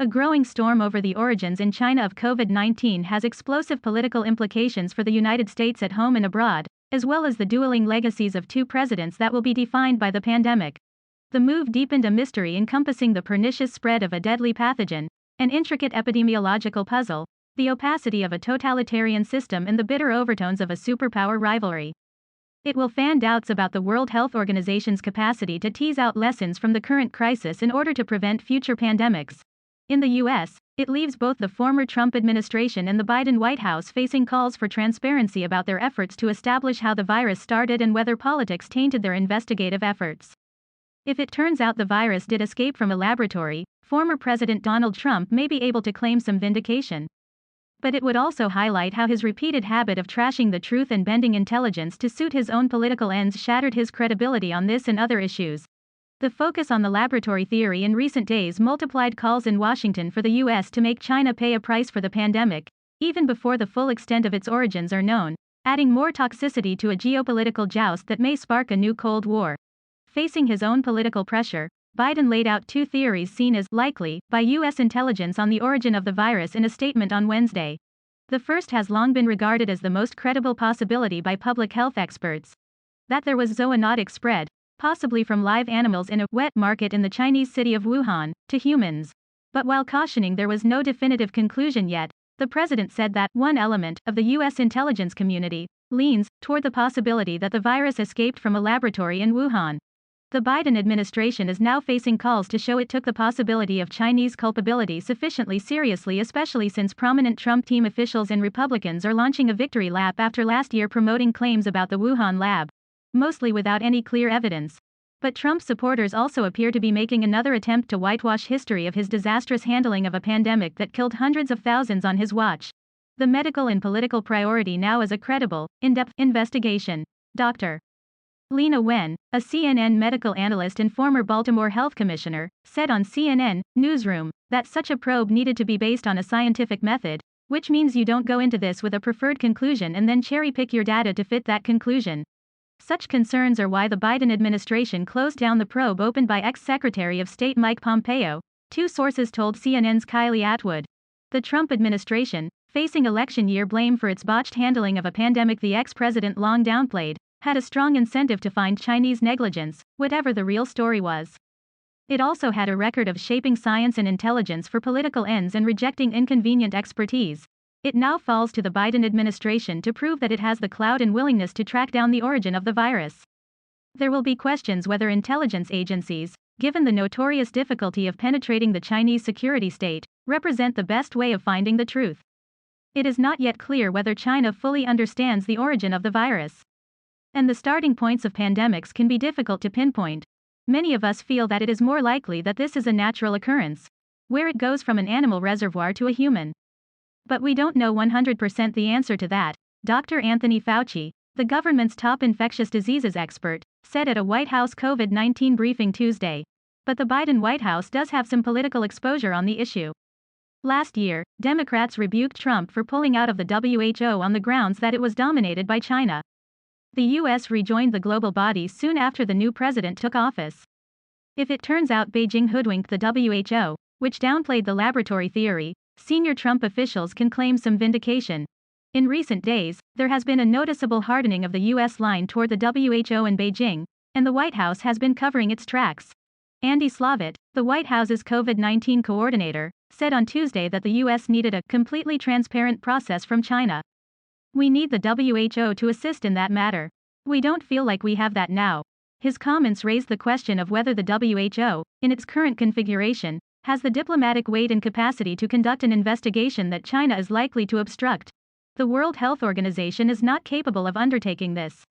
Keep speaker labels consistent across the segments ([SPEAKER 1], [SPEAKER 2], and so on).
[SPEAKER 1] A growing storm over the origins in China of COVID-19 has explosive political implications for the United States at home and abroad, as well as the dueling legacies of two presidents that will be defined by the pandemic. The move deepened a mystery encompassing the pernicious spread of a deadly pathogen, an intricate epidemiological puzzle, the opacity of a totalitarian system, and the bitter overtones of a superpower rivalry. It will fan doubts about the World Health Organization's capacity to tease out lessons from the current crisis in order to prevent future pandemics. In the U.S., it leaves both the former Trump administration and the Biden White House facing calls for transparency about their efforts to establish how the virus started and whether politics tainted their investigative efforts. If it turns out the virus did escape from a laboratory, former President Donald Trump may be able to claim some vindication. But it would also highlight how his repeated habit of trashing the truth and bending intelligence to suit his own political ends shattered his credibility on this and other issues. The focus on the laboratory theory in recent days multiplied calls in Washington for the U.S. to make China pay a price for the pandemic, even before the full extent of its origins are known, adding more toxicity to a geopolitical joust that may spark a new Cold War. Facing his own political pressure, Biden laid out two theories seen as likely by U.S. intelligence on the origin of the virus in a statement on Wednesday. The first has long been regarded as the most credible possibility by public health experts: that there was zoonotic spread, possibly from live animals in a wet market in the Chinese city of Wuhan, to humans. But while cautioning there was no definitive conclusion yet, the president said that one element of the U.S. intelligence community leans toward the possibility that the virus escaped from a laboratory in Wuhan. The Biden administration is now facing calls to show it took the possibility of Chinese culpability sufficiently seriously, especially since prominent Trump team officials and Republicans are launching a victory lap after last year promoting claims about the Wuhan lab, mostly without any clear evidence. But Trump supporters also appear to be making another attempt to whitewash history of his disastrous handling of a pandemic that killed hundreds of thousands on his watch. The medical and political priority now is a credible, in-depth investigation. Dr. Lena Wen, a CNN medical analyst and former Baltimore health commissioner, said on CNN Newsroom that such a probe needed to be based on a scientific method, which means you don't go into this with a preferred conclusion and then cherry-pick your data to fit that conclusion. Such concerns are why the Biden administration closed down the probe opened by ex-Secretary of State Mike Pompeo, two sources told CNN's Kylie Atwood. The Trump administration, facing election year blame for its botched handling of a pandemic the ex-president long downplayed, had a strong incentive to find Chinese negligence, whatever the real story was. It also had a record of shaping science and intelligence for political ends and rejecting inconvenient expertise. It now falls to the Biden administration to prove that it has the clout and willingness to track down the origin of the virus. There will be questions whether intelligence agencies, given the notorious difficulty of penetrating the Chinese security state, represent the best way of finding the truth. It is not yet clear whether China fully understands the origin of the virus. And the starting points of pandemics can be difficult to pinpoint. Many of us feel that it is more likely that this is a natural occurrence, where it goes from an animal reservoir to a human. But we don't know 100% the answer to that, Dr. Anthony Fauci, the government's top infectious diseases expert, said at a White House COVID-19 briefing Tuesday. But the Biden White House does have some political exposure on the issue. Last year, Democrats rebuked Trump for pulling out of the WHO on the grounds that it was dominated by China. The U.S. rejoined the global body soon after the new president took office. If it turns out Beijing hoodwinked the WHO, which downplayed the laboratory theory, senior Trump officials can claim some vindication. In recent days, there has been a noticeable hardening of the U.S. line toward the WHO in Beijing, and the White House has been covering its tracks. Andy Slavitt, the White House's COVID-19 coordinator, said on Tuesday that the U.S. needed a completely transparent process from China. We need the WHO to assist in that matter. We don't feel like we have that now. His comments raised the question of whether the WHO, in its current configuration, has the diplomatic weight and capacity to conduct an investigation that China is likely to obstruct. The World Health Organization is not capable of undertaking this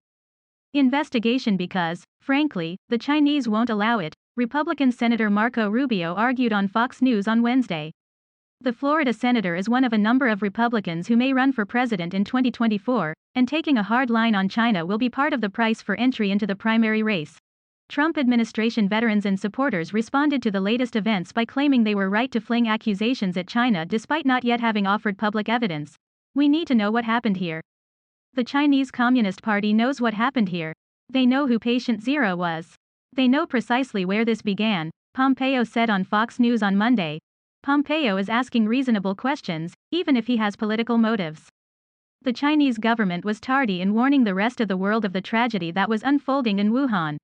[SPEAKER 1] investigation because, frankly, the Chinese won't allow it, Republican Senator Marco Rubio argued on Fox News on Wednesday. The Florida senator is one of a number of Republicans who may run for president in 2024, and taking a hard line on China will be part of the price for entry into the primary race. Trump administration veterans and supporters responded to the latest events by claiming they were right to fling accusations at China despite not yet having offered public evidence. We need to know what happened here. The Chinese Communist Party knows what happened here. They know who patient zero was. They know precisely where this began, Pompeo said on Fox News on Monday. Pompeo is asking reasonable questions, even if he has political motives. The Chinese government was tardy in warning the rest of the world of the tragedy that was unfolding in Wuhan.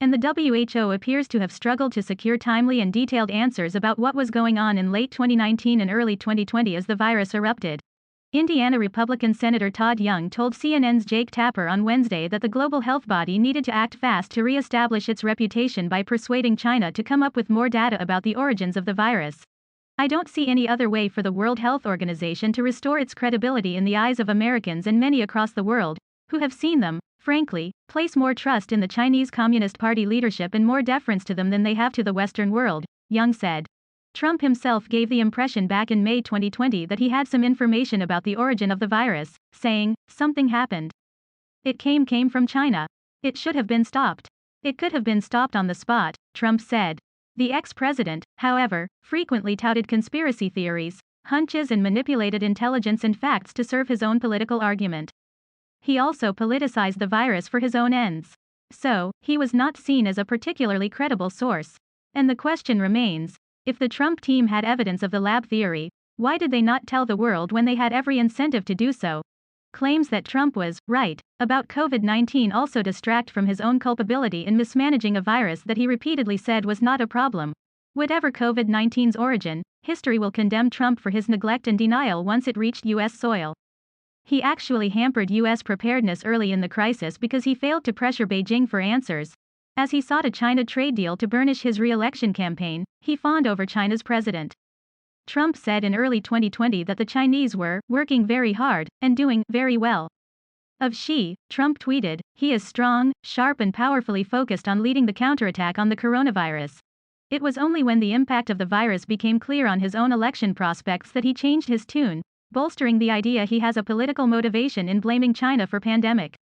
[SPEAKER 1] And the WHO appears to have struggled to secure timely and detailed answers about what was going on in late 2019 and early 2020 as the virus erupted. Indiana Republican Senator Todd Young told CNN's Jake Tapper on Wednesday that the global health body needed to act fast to re-establish its reputation by persuading China to come up with more data about the origins of the virus. I don't see any other way for the World Health Organization to restore its credibility in the eyes of Americans and many across the world, who have seen them, frankly, place more trust in the Chinese Communist Party leadership and more deference to them than they have to the Western world, Young said. Trump himself gave the impression back in May 2020 that he had some information about the origin of the virus, saying, "Something happened. It came from China. It should have been stopped. It could have been stopped on the spot," Trump said. The ex-president, however, frequently touted conspiracy theories, hunches and manipulated intelligence and facts to serve his own political argument. He also politicized the virus for his own ends. So, he was not seen as a particularly credible source. And the question remains, if the Trump team had evidence of the lab theory, why did they not tell the world when they had every incentive to do so? Claims that Trump was right about COVID-19 also distract from his own culpability in mismanaging a virus that he repeatedly said was not a problem. Whatever COVID-19's origin, history will condemn Trump for his neglect and denial once it reached U.S. soil. He actually hampered U.S. preparedness early in the crisis because he failed to pressure Beijing for answers. As he sought a China trade deal to burnish his re-election campaign, he fawned over China's president. Trump said in early 2020 that the Chinese were working very hard and doing very well. Of Xi, Trump tweeted, "He is strong, sharp and powerfully focused on leading the counterattack on the coronavirus." It was only when the impact of the virus became clear on his own election prospects that he changed his tune, bolstering the idea he has a political motivation in blaming China for pandemic.